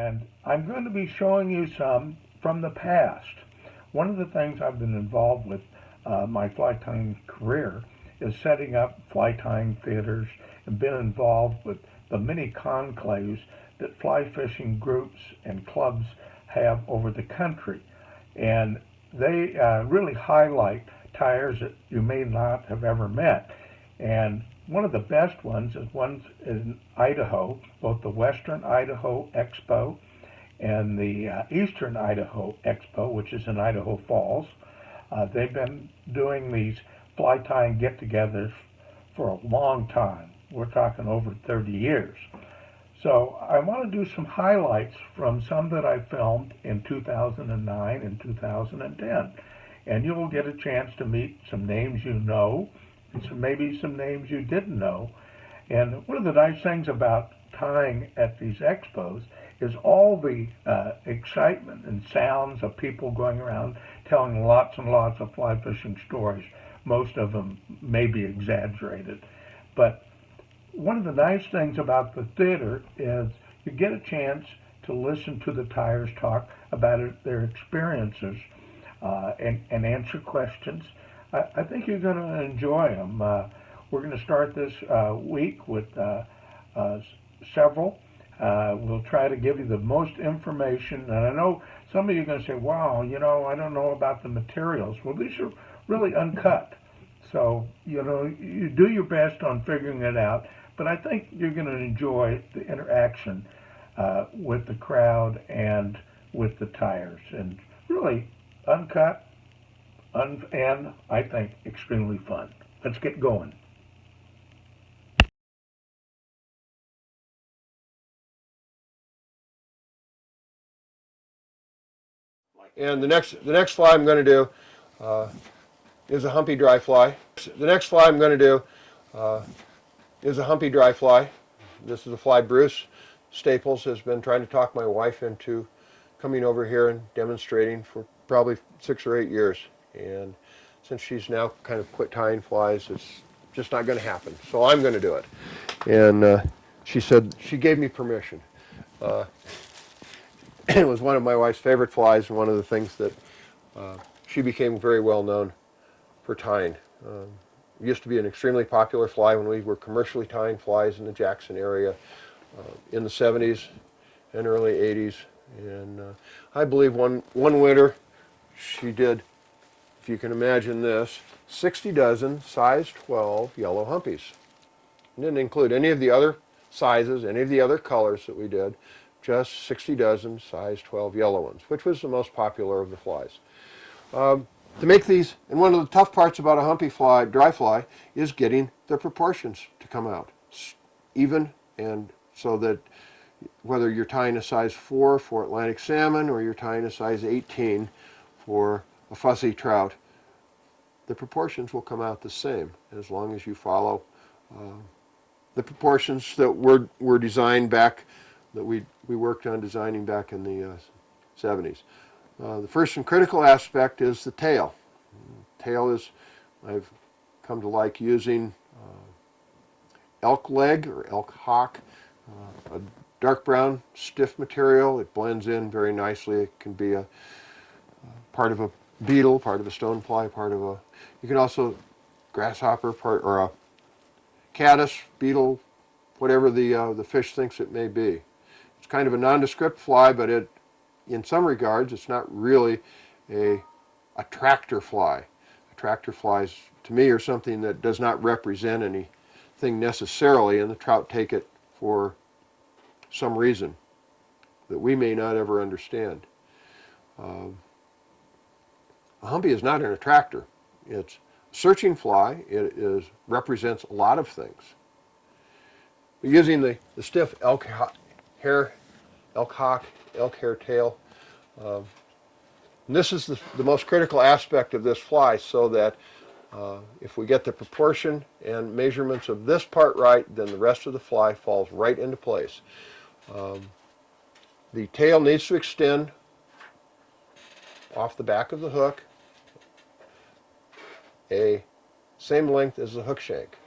and I'm going to be showing you some from the past. One of the things I've been involved with my fly tying career is setting up fly tying theaters and been involved with the many conclaves that fly fishing groups and clubs have over the country. And they really highlight tyers that you may not have ever met. And one of the best ones is one in Idaho, both the Western Idaho Expo and the Eastern Idaho Expo, which is in Idaho Falls. They've been doing these fly tying get-togethers for a long time. We're talking over 30 years. So I want to do some highlights from some that I filmed in 2009 and 2010. And you'll get a chance to meet some names you know, and maybe some names you didn't know. And one of the nice things about tying at these expos is all the excitement and sounds of people going around telling lots and lots of fly fishing stories. Most of them may be exaggerated. But one of the nice things about the theater is you get a chance to listen to the tyers talk about their experiences and answer questions. I think you're going to enjoy them. We're going to start this week with several. We'll try to give you the most information. And I know some of you are going to say, wow, I don't know about the materials. Well, these are really uncut. So, you do your best on figuring it out. But I think you're going to enjoy the interaction with the crowd and with the tyers. And really uncut and I think extremely fun. Let's get going. And the next fly I'm going to do is a humpy dry fly. The next fly I'm going to do is a humpy dry fly. This is a fly Bruce Staples has been trying to talk my wife into coming over here and demonstrating for probably 6 or 8 years. And since she's now kind of quit tying flies, it's just not going to happen. So I'm going to do it. And she said, she gave me permission. It was one of my wife's favorite flies and one of the things that she became very well known for tying. It used to be an extremely popular fly when we were commercially tying flies in the Jackson area in the 70s and early 80s. And I believe one winter she did, if you can imagine this, 60 dozen size 12 yellow humpies. It didn't include any of the other sizes, any of the other colors that we did, just 60 dozen size 12 yellow ones, which was the most popular of the flies. To make these, and one of the tough parts about a humpy fly, dry fly, is getting the proportions to come out even, and so that whether you're tying a size 4 for Atlantic salmon or you're tying a size 18 for a fussy trout, the proportions will come out the same as long as you follow the proportions that were designed back, that we worked on designing back in the 70s. The first and critical aspect is the tail. Tail is, I've come to like using elk leg or elk hock, a dark brown stiff material. It blends in very nicely. It can be a part of a beetle, part of a stonefly, part of a, you can also grasshopper, part, or a caddis, beetle, whatever the fish thinks it may be. It's kind of a nondescript fly, but it, in some regards, it's not really a tractor fly. Tractor flies, to me, are something that does not represent anything necessarily, and the trout take it for some reason that we may not ever understand. A humpy is not an attractor. It's a searching fly. It represents a lot of things. But using the stiff elk hock, elk hair tail, this is the most critical aspect of this fly, so that if we get the proportion and measurements of this part right, then the rest of the fly falls right into place. The tail needs to extend off the back of the hook a same length as the hook shank.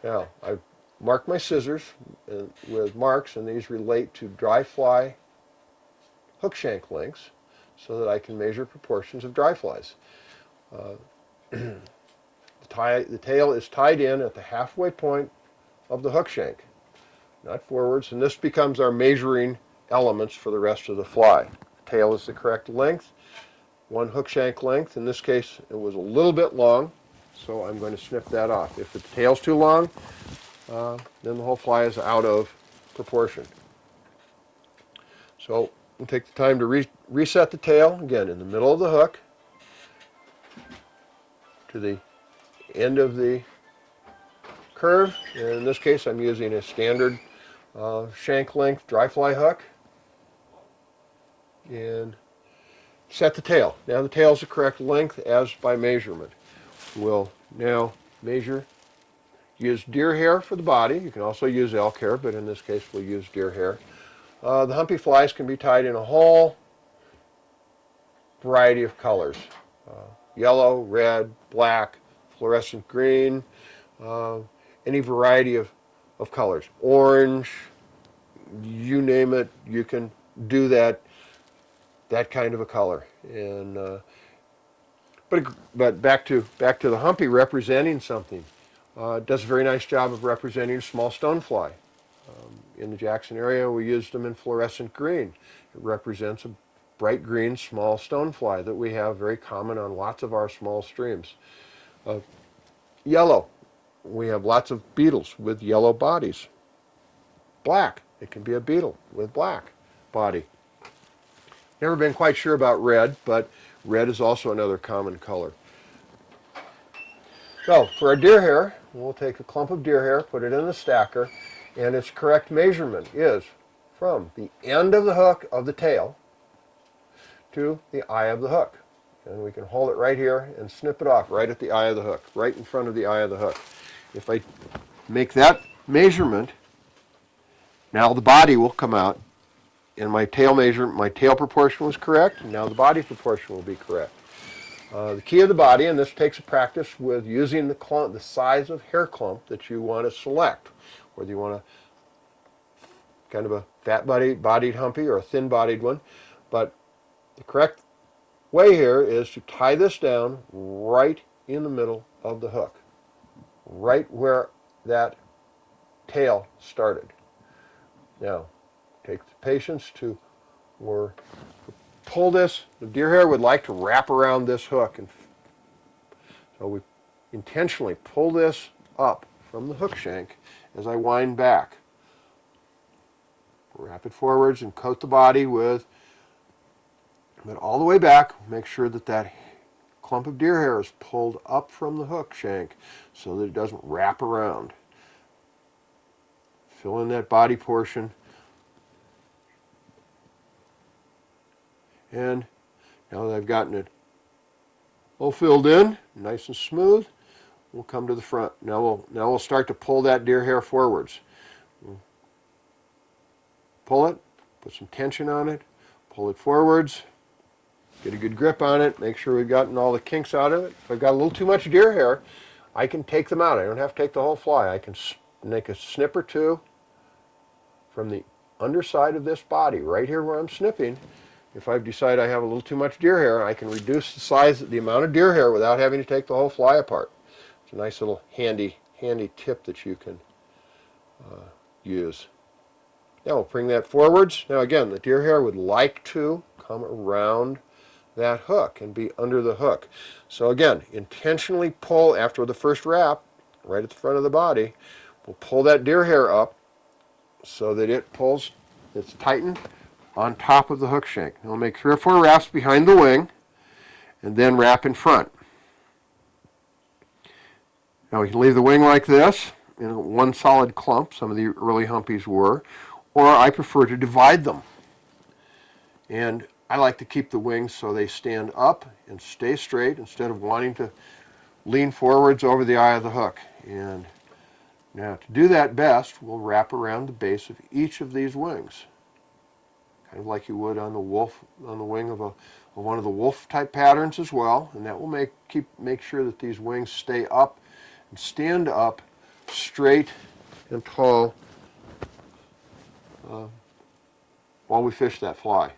Now, I've marked my scissors with marks, and these relate to dry fly hook shank lengths so that I can measure proportions of dry flies. The tail is tied in at the halfway point of the hook shank, not forwards, and this becomes our measuring elements for the rest of the fly. The tail is the correct length, one hook shank length. In this case, it was a little bit long, so I'm going to snip that off. If the tail's too long, then the whole fly is out of proportion. So we'll take the time to reset the tail, again, in the middle of the hook to the end of the curve. And in this case, I'm using a standard shank length dry fly hook. And set the tail. Now the tail is the correct length as by measurement. We'll now measure, use deer hair for the body. You can also use elk hair, but in this case we'll use deer hair. The humpy flies can be tied in a whole variety of colors. Yellow, red, black, fluorescent green, any variety of colors. Orange, you name it, you can do that kind of a color. And but back to the humpy representing something. It does a very nice job of representing a small stonefly. In the Jackson area, we used them in fluorescent green. It represents a bright green small stonefly that we have very common on lots of our small streams. Yellow, we have lots of beetles with yellow bodies. Black, it can be a beetle with black body. Never been quite sure about red, but red is also another common color. So for our deer hair, we'll take a clump of deer hair, put it in the stacker, and its correct measurement is from the end of the hook of the tail to the eye of the hook. And we can hold it right here and snip it off right at the eye of the hook, right in front of the eye of the hook. If I make that measurement, now the body will come out, and my tail proportion was correct, and now the body proportion will be correct. The key of the body, and this takes a practice with using the size of hair clump that you want to select, whether you want a kind of a fat-bodied humpy or a thin-bodied one. But the correct way here is to tie this down right in the middle of the hook, right where that tail started. Now, take the patience to pull this. The deer hair would like to wrap around this hook, and so we intentionally pull this up from the hook shank as I wind back. Wrap it forwards and coat the body with, but all the way back, make sure that that clump of deer hair is pulled up from the hook shank so that it doesn't wrap around. Fill in that body portion. And now that I've gotten it all filled in, nice and smooth, we'll come to the front. Now we'll start to pull that deer hair forwards. Pull it, put some tension on it, pull it forwards, get a good grip on it, make sure we've gotten all the kinks out of it. If I've got a little too much deer hair, I can take them out. I don't have to take the whole fly. I can make a snip or two from the underside of this body, right here where I'm snipping. If I decide I have a little too much deer hair, I can reduce the amount of deer hair without having to take the whole fly apart. It's a nice little handy tip that you can use. Now we'll bring that forwards. Now again, the deer hair would like to come around that hook and be under the hook. So again, intentionally pull after the first wrap, right at the front of the body. We'll pull that deer hair up so that it's tightened on top of the hook shank. Now we'll make 3 or 4 wraps behind the wing and then wrap in front. Now we can leave the wing like this in one solid clump. Some of the early humpies were, or I prefer to divide them. And I like to keep the wings so they stand up and stay straight instead of wanting to lean forwards over the eye of the hook. And now to do that best, we'll wrap around the base of each of these wings, kind of like you would on the wing of one of the wolf type patterns as well. And that will make sure that these wings stay up and stand up straight and tall while we fish that fly.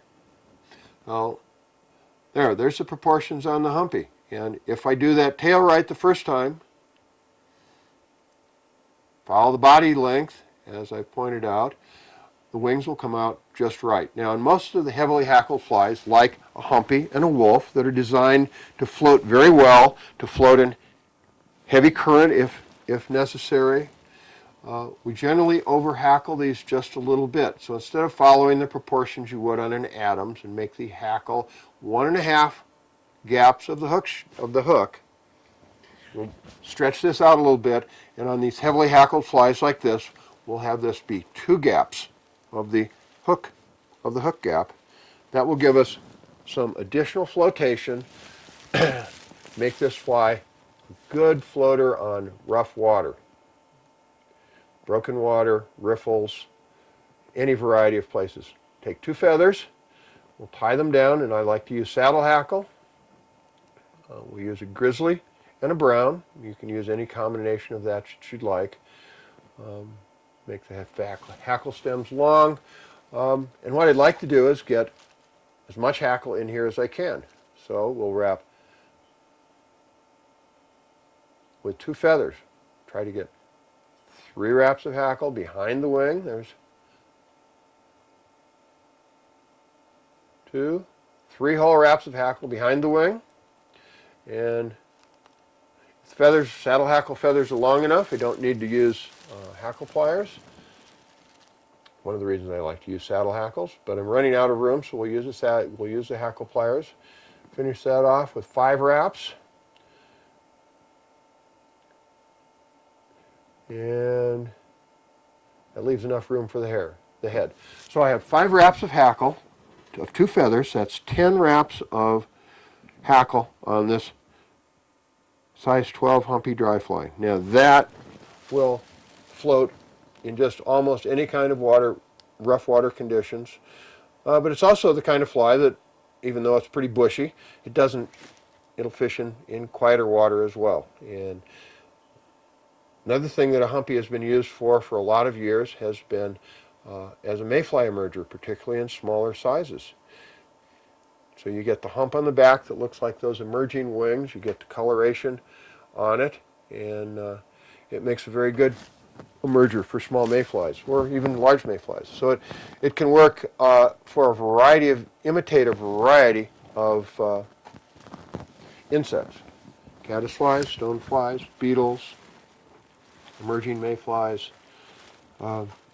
Well, there's the proportions on the Humpy. And if I do that tail right the first time, follow the body length, as I pointed out, the wings will come out just right. Now, in most of the heavily hackled flies, like a Humpy and a wolf, that are designed to float very well, to float in heavy current if necessary, we generally over-hackle these just a little bit. So instead of following the proportions you would on an Adams and make the hackle 1.5 gaps of the hook, we'll stretch this out a little bit, and on these heavily hackled flies like this, we'll have this be 2 gaps of the hook gap. That will give us some additional flotation, make this fly a good floater on rough water, broken water, riffles, any variety of places. Take 2 feathers, we'll tie them down, and I like to use saddle hackle. We use a grizzly and a brown. You can use any combination of that you'd like. Make the hackle stems long. And what I'd like to do is get as much hackle in here as I can. So we'll wrap with 2 feathers. Try to get 3 wraps of hackle behind the wing. There's 2, 3 whole wraps of hackle behind the wing. And if the feathers, saddle hackle feathers are long enough, I don't need to use hackle pliers. One of the reasons I like to use saddle hackles, but I'm running out of room, so we'll use the hackle pliers. Finish that off with 5 wraps. And that leaves enough room for the head. So I have 5 wraps of hackle of 2 feathers. That's 10 wraps of hackle on this size 12 Humpy dry fly. Now that will float in just almost any kind of water, rough water conditions. But it's also the kind of fly that, even though it's pretty bushy, it'll fish in quieter water as well. And another thing that a Humpy has been used for a lot of years has been as a mayfly emerger, particularly in smaller sizes. So you get the hump on the back that looks like those emerging wings. You get the coloration on it, and it makes a very good emerger for small mayflies or even large mayflies. So it can work for imitate a variety of insects: caddisflies, stoneflies, beetles, emerging mayflies.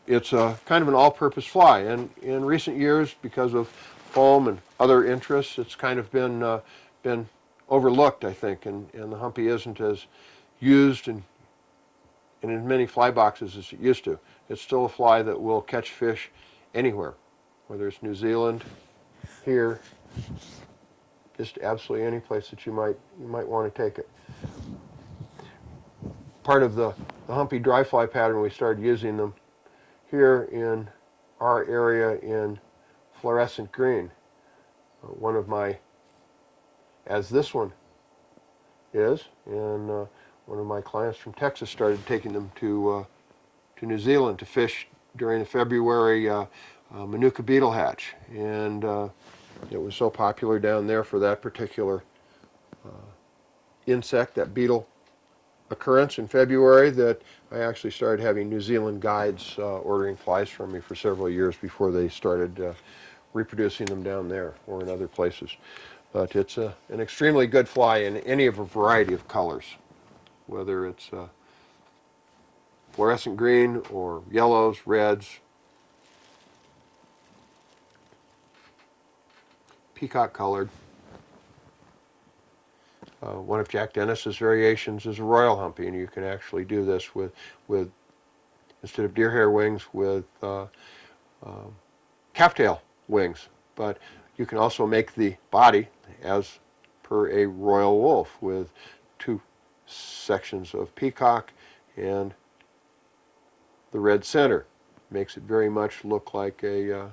It's kind of an all-purpose fly, and in recent years, because of foam and other interests, it's kind of been overlooked, I think, and the Humpy isn't as used in as many fly boxes as it used to. It's still a fly that will catch fish anywhere, whether it's New Zealand, here, just absolutely any place that you might want to take it. Part of the Humpy dry fly pattern, we started using them here in our area in fluorescent green. One of my, as this one is, and one of my clients from Texas started taking them to New Zealand to fish during the February Manuka beetle hatch, and it was so popular down there for that particular insect, that beetle occurrence in February, that I actually started having New Zealand guides ordering flies from me for several years before they started reproducing them down there or in other places. But it's an extremely good fly in any of a variety of colors, whether it's fluorescent green or yellows, reds, peacock colored. One of Jack Dennis's variations is a royal Humpy, and you can actually do this with instead of deer hair wings, with calftail wings. But you can also make the body as per a royal wolf with 2 sections of peacock and the red center. Makes it very much look like a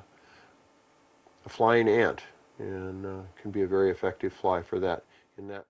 flying ant, and can be a very effective fly for that. In that